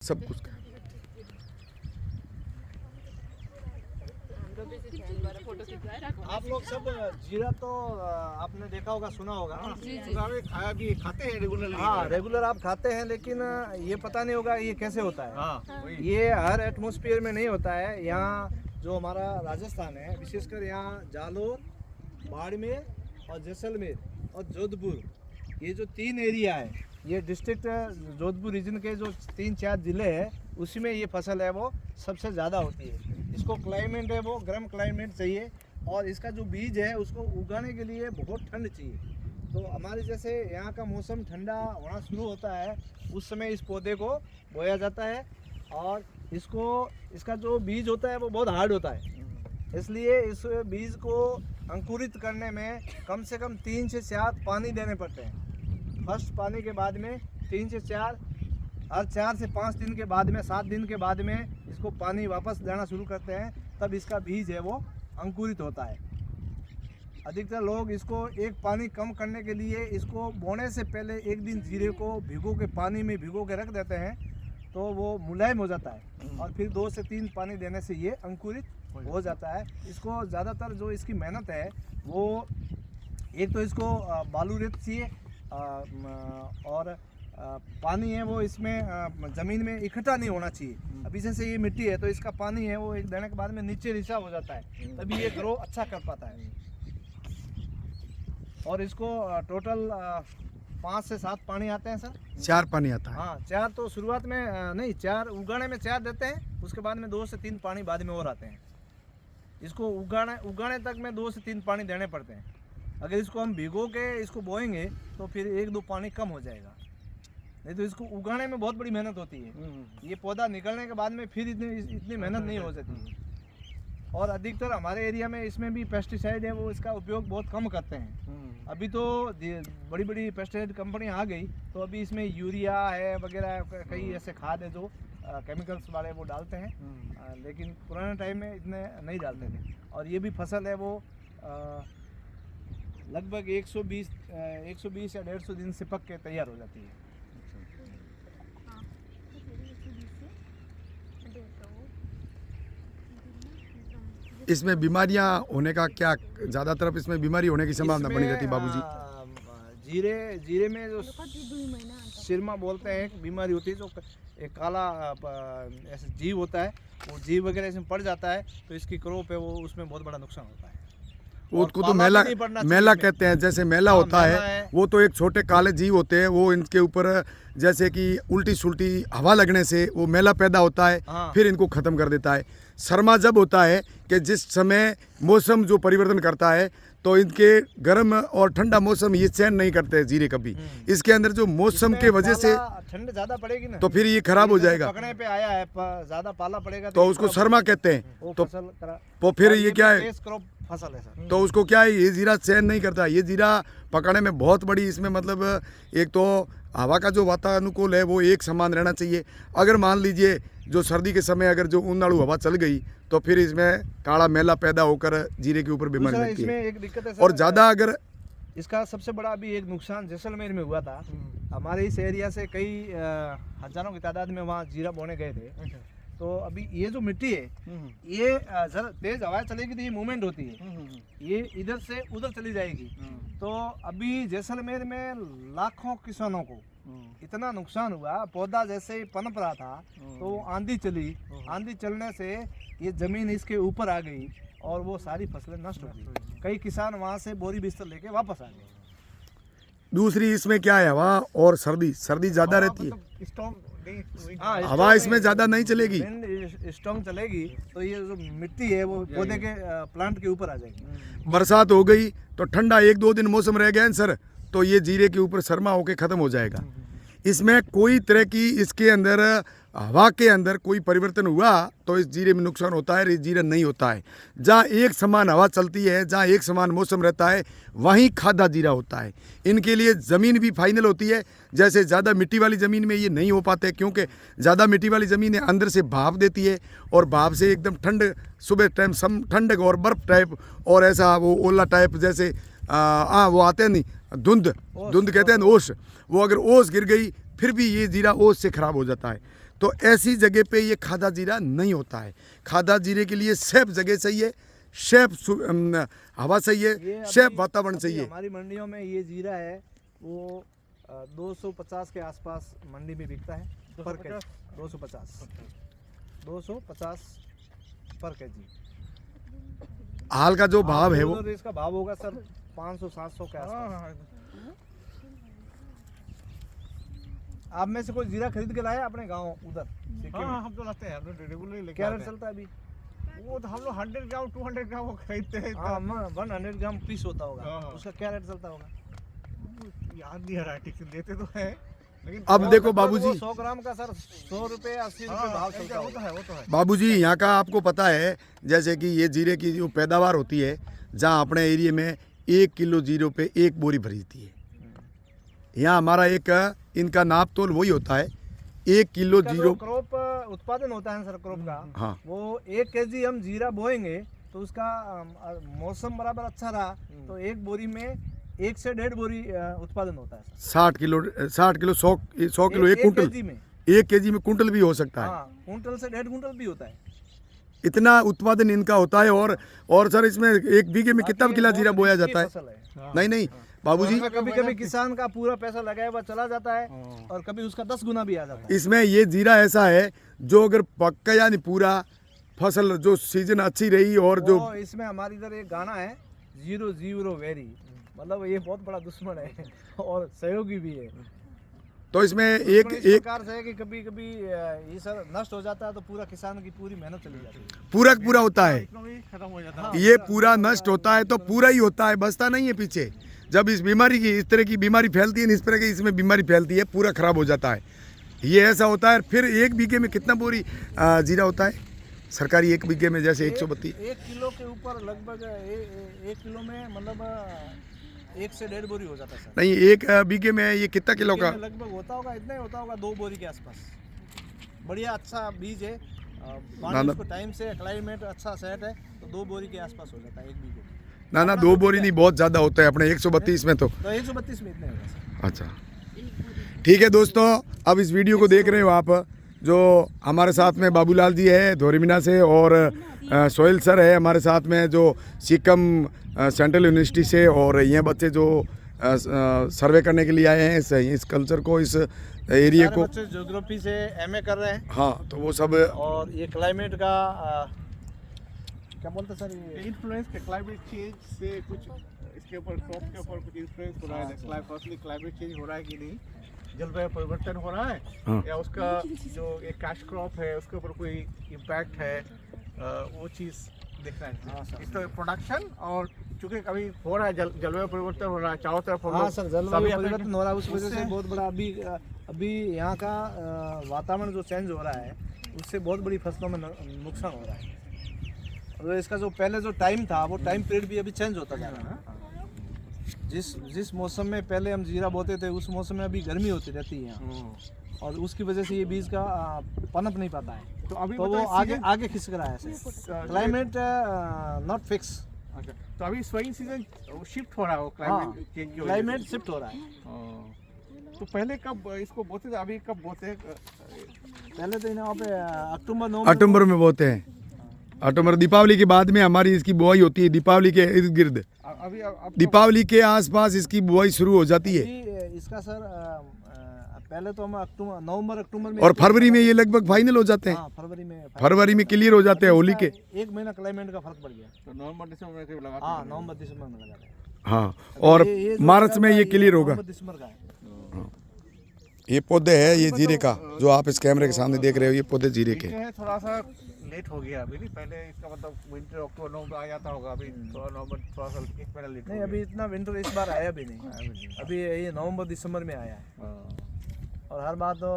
सब कुछ का। आप लोग सब जीरा तो आपने देखा होगा, सुना होगा ना? खाया भी खाते हैं रेगुलर? हाँ, रेगुलर आप खाते हैं, लेकिन ये पता नहीं होगा ये कैसे होता है। हाँ, ये हर एटमॉस्फेयर में नहीं होता है। यहाँ जो हमारा राजस्थान है, विशेषकर यहाँ जालोर, बाड़मेर और जैसलमेर और जोधपुर, ये जो 3 एरिया है, ये डिस्ट्रिक्ट जोधपुर रीजन के जो 3-4 ज़िले हैं, उसी में ये फसल है वो सबसे ज़्यादा होती है। इसको क्लाइमेट है वो गर्म क्लाइमेट चाहिए, और इसका जो बीज है उसको उगाने के लिए बहुत ठंड चाहिए। तो हमारे जैसे यहाँ का मौसम ठंडा होना शुरू होता है, उस समय इस पौधे को बोया जाता है, और इसका जो बीज होता है वो बहुत हार्ड होता है। इसलिए इस बीज को अंकुरित करने में कम से कम 3 से 4 पानी देने पड़ते हैं। फर्स्ट पानी के बाद में 3 से 4, हर 4 से 5 दिन के बाद में, 7 दिन के बाद में इसको पानी वापस देना शुरू करते हैं, तब इसका बीज है वो अंकुरित होता है। अधिकतर लोग इसको एक पानी कम करने के लिए इसको बोने से पहले एक दिन जीरे को भिगो के पानी में भिगो के रख देते हैं, तो वो मुलायम हो जाता है, और फिर 2 से 3 पानी देने से ये अंकुरित हो जाता है। इसको ज़्यादातर जो इसकी मेहनत है वो, एक तो इसको बालू रेत चाहिए, और पानी है वो इसमें ज़मीन में इकट्ठा नहीं होना चाहिए। अभी जैसे ये मिट्टी है तो इसका पानी है वो एक देने के बाद में नीचे रिसा हो जाता है, तभी ये ग्रो अच्छा कर पाता है। और इसको टोटल 5 से 7 पानी आते हैं सर। 4 पानी आता है। हाँ, 4 तो शुरुआत में नहीं, 4 उगाने में 4 देते हैं, उसके बाद में 2 से 3 पानी बाद में और आते हैं। इसको उगाने तक में 2 से 3 पानी देने पड़ते हैं। अगर इसको हम भिगो के इसको बोएंगे तो फिर 1-2 पानी कम हो जाएगा, नहीं तो इसको उगाने में बहुत बड़ी मेहनत होती है। ये पौधा निकलने के बाद में फिर इतनी मेहनत नहीं हो सकती। और अधिकतर हमारे एरिया में इसमें भी पेस्टिसाइड है वो इसका उपयोग बहुत कम करते हैं। अभी तो बड़ी बड़ी पेस्टिसाइड कंपनी आ गई, तो अभी इसमें यूरिया है वगैरह, कई ऐसे खाद है जो केमिकल्स वाले वो डालते हैं, लेकिन पुराने टाइम में इतने नहीं डालते थे। और ये भी फसल है वो लगभग 120 या 150 दिन से पक के तैयार हो जाती है। इसमें बीमारियां होने का क्या, ज़्यादातर इसमें बीमारी होने की संभावना बनी रहती है बाबूजी? जीरे में जो सिरमा बोलते हैं, एक बीमारी होती है, जो एक काला ऐसे जीव होता है, वो जीव वगैरह इसमें पड़ जाता है, तो इसकी क्रॉप है वो, उसमें बहुत बड़ा नुकसान होता है। उसको तो मेला कहते हैं। जैसे मेला होता है, वो तो एक छोटे काले जीव होते हैं, वो इनके ऊपर जैसे कि उल्टी सुल्टी हवा लगने से वो मेला पैदा होता है। हाँ। फिर इनको ख़त्म कर देता है। सरमा जब होता है कि जिस समय मौसम जो परिवर्तन करता है, तो इनके गर्म और ठंडा मौसम ये सहन नहीं करते जीरे कभी। इसके अंदर जो मौसम के वजह से ठंड ज़्यादा पड़ेगी ना, तो फिर ये खराब हो जाएगा। पकने पे आया है, ज़्यादा पाला पड़ेगा तो उसको सरमा कहते हैं। तो फिर ये क्या है, फसल है सर। तो उसको क्या है, ये जीरा सहन नहीं करता। ये जीरा पकड़ने में बहुत बड़ी, इसमें मतलब एक तो हवा का जो वातानुकूल है वो एक समान रहना चाहिए। अगर मान लीजिए जो सर्दी के समय अगर जो उन्नाड़ू हवा चल गई, तो फिर इसमें काला मेला पैदा होकर जीरे के ऊपर बीमारी लगती है। एक दिक्कत है और ज़्यादा अगर इसका सबसे बड़ा अभी एक नुकसान जैसलमेर में हुआ था। हमारे इस एरिया से कई हजारों की तादाद में वहाँ जीरा बोने गए थे। तो अभी ये जो मिट्टी है, ये जरा तेज हवा चलेगी तो ये मूवमेंट होती है, ये इधर से उधर चली जाएगी। तो अभी जैसलमेर में लाखों किसानों को इतना नुकसान हुआ, पौधा जैसे ही पनप रहा था तो आंधी चली, आंधी चलने से ये जमीन इसके ऊपर आ गई और वो सारी फसलें नष्ट हो गई। कई किसान वहाँ से बोरी बिस्तर लेके वापस आ गए। दूसरी इसमें क्या है, हवा और सर्दी ज़्यादा रहती है। हवा इसमें ज़्यादा नहीं चलेगी, स्ट्रॉन्ग चलेगी, तो ये जो मिट्टी है वो पौधे के प्लांट के ऊपर आ जाएगी। बरसात हो गई तो ठंडा 1-2 दिन मौसम रह गया सर, तो ये जीरे के ऊपर सरमा होके ख़त्म हो जाएगा। इसमें कोई तरह की इसके अंदर हवा के अंदर कोई परिवर्तन हुआ तो इस जीरे में नुकसान होता है, इस जीरा नहीं होता है। जहाँ एक समान हवा चलती है, जहाँ एक समान मौसम रहता है, वहीं खादा जीरा होता है। इनके लिए ज़मीन भी फाइनल होती है। जैसे ज़्यादा मिट्टी वाली ज़मीन में ये नहीं हो पाते, क्योंकि ज़्यादा मिट्टी वाली ज़मीन अंदर से भाप देती है, और भाप से एकदम ठंड, सुबह टाइम सम ठंडक और बर्फ़ टाइप, और ऐसा वो ओला टाइप, जैसे वो आते हैं नहीं, धुंध कहते हैं, ओस, वो अगर ओस गिर गई फिर भी ये जीरा ओस से ख़राब हो जाता है। तो ऐसी जगह पे ये खादा जीरा नहीं होता है। खादा जीरे के लिए सेफ जगह चाहिए, सेफ हवा चाहिए, सेफ वातावरण चाहिए। हमारी मंडियों में ये जीरा है वो 250 के आसपास मंडी में बिकता है पर केजी। 250 पर केजी। हाल का जो भाव है वो इसका भाव होगा सर 500-700 के आसपास। आप में से कोई जीरा खरीद के लाया अपने गांव उधर? हाँ, हम तो लाते हैं, हम तो रेगुलरली लेके क्या आते रेट हैं। चलता है अभी? वो तो हम लोग 100 ग्राम 200 ग्राम वो खरीदते हैं। हाँ 100 ग्राम पीस होता होगा, हाँ। उसका क्या रेट चलता होगा? याद नहीं आ रहा है, ठीक से लेते तो है लेकिन अब देखो बाबूजी, 100 ग्राम का सर 100 रुपए 80 रुपए भाव चलता वो तो होगा। है, वो तो है। बाबूजी यहाँ का आपको पता है, जैसे कि ये जीरे की जो पैदावार होती है, जहाँ अपने एरिया में 1 किलो जीरो पे 1 बोरी भरीती है। यहाँ हमारा एक इनका नाप तोल वही होता है, 1 किलो जीरो। क्रॉप उत्पादन होता है सर क्रॉप का, हाँ, वो 1 केजी हम जीरा बोएंगे तो उसका मौसम बराबर अच्छा रहा तो 1 बोरी में 1 से 1.5 बोरी उत्पादन होता है sir. 60 kilo 100 kilo 1 quintal, KG में। 1 केजी में कुंटल भी हो सकता है। हाँ कुंटल से 1.5 कुंटल भी होता है। इतना उत्पादन इनका होता है। और सर इसमें 1 बीघे में कितना किला जीरा बोया जाता है? फसल है। नहीं बाबूजी, कभी कभी किसान का पूरा पैसा लगाया हुआ चला जाता है और कभी उसका 10 गुना भी आ जाता है। इसमें ये जीरा ऐसा है जो अगर पक्का यानी पूरा फसल जो सीजन अच्छी रही और जो वो इसमें हमारे इधर एक गाना है 0 वेरी, मतलब ये बहुत बड़ा दुश्मन है और सहयोगी भी है। तो इसमें इस एक प्रकार से है कि कभी कभी ये सर नष्ट हो जाता है तो पूरा किसान की पूरी मेहनत चली जाती है। पूरा होता है। इकोनॉमी खत्म हो जाता है। ये पूरा नष्ट होता है तो पूरा ही होता है, बचता नहीं है पीछे। जब इस बीमारी की इस तरह की बीमारी फैलती है, इस तरह की इसमें बीमारी फैलती है, पूरा खराब हो जाता है। ये ऐसा होता है। फिर 1 बीघे में कितना बोरी जीरा होता है सरकारी? 1 बीघे में जैसे 132 1 किलो के ऊपर लगभग 1 किलो में मतलब 1 से 1.5 बोरी हो जाता है सर। नहीं, 1 बीघे में ये कितना किलो का? लगभग होता होगा, इतना ही होता होगा 2 बोरी के आसपास। बढ़िया अच्छा बीज है, पानी उसको टाइम से, क्लाइमेट अच्छा सेट है तो 2 बोरी के आसपास हो जाता है 1 बीघे। ना 2 बोरी नहीं, बहुत ज़्यादा होता है अपने 132 में तो 132 में इतने होगा सर। अच्छा ठीक है दोस्तों, अब इस वीडियो को देख रहे हो आप, जो हमारे साथ में बाबूलाल जी है धोरीमीना से और सोहेल सर है हमारे साथ में जो सिक्किम सेंट्रल यूनिवर्सिटी से, और ये बच्चे जो सर्वे करने के लिए आए हैं इस कल्चर को, इस एरिया को। बच्चे ज्योग्राफी से एमए कर रहे हैं। हाँ, तो वो सब और ये क्लाइमेट का क्या बोलते सर, ये इन्फ्लुएंस के क्लाइमेट चेंज से कुछ इसके ऊपर क्रॉप के ऊपर कुछ इन्फ्लुएंस हो रहा है। फर्स्टली क्लाइमेट चेंज हो रहा है कि नहीं, जलवायु परिवर्तन हो रहा है, हाँ। या उसका जो एक कैश क्रॉप है उसके ऊपर कोई इम्पैक्ट है, वो चीज़ देखना है। इस तो प्रोडक्शन और चूंकि कभी हो रहा है जलवायु परिवर्तन हो रहा है चारों तरफ। हाँ सर, जलवायु परिवर्तन हो रहा है, उस वजह से बहुत बड़ा अभी यहाँ का वातावरण जो चेंज हो रहा है उससे बहुत बड़ी फसलों में नुकसान हो रहा है। और इसका जो पहले जो टाइम था वो टाइम पीरियड भी अभी चेंज होता जा रहा है। जिस मौसम में पहले हम जीरा बोते थे उस मौसम में अभी गर्मी होती रहती है यहाँ, और उसकी वजह से ये बीज का पनप नहीं पाता है, तो अभी तो वो आगे खिसक रहा है। Climate not fix. अच्छा, तो अभी स्विंग सीजन शिफ्ट हो रहा है, क्लाइमेट चेंज की वजह से। क्लाइमेट शिफ्ट हो रहा है। तो पहले कब इसको बोते थे, अभी कब बोते हैं? पहले तो यहाँ पे अक्टूबर में बोते हैं। अक्टूबर, दीपावली के बाद में हमारी इसकी बुआई होती है। दीपावली के इर्द गिर्द, अभी दीपावली के आसपास इसकी बुआई शुरू हो जाती है। अभी इसका सर पहले तो हम नवंबर-अक्टूबर में, और फरवरी में ये लगभग फाइनल हो जाते हैं। हाँ, फरवरी में क्लियर हो जाते हैं होली के। 1 महीना क्लाइमेट का फर्क पड़ गया। तो नवंबर-दिसंबर में करीब लगाते हाँ, नवंबर-दिसंबर में लगा रहे हैं। हाँ, और मार्च में ये क्लियर होगा। नवंबर-दिसंबर का है। ये पौधे है ये जीरे का, जो आप इस कैमरे के सामने देख रहे हो, ये पौधे जीरे के। है थोड़ा सा लेट हो गया अभी, नहीं पहले इसका मतलब विंटर अक्टूबर नवंबर आ जाता होगा, अभी थोड़ा नवंबर थोड़ा सा 1 महीना लेट हो नहीं, गया। अभी इतना विंटर इस बार आया भी नहीं। अभी ये नवंबर-दिसंबर में आया है। हाँ। और हर बार तो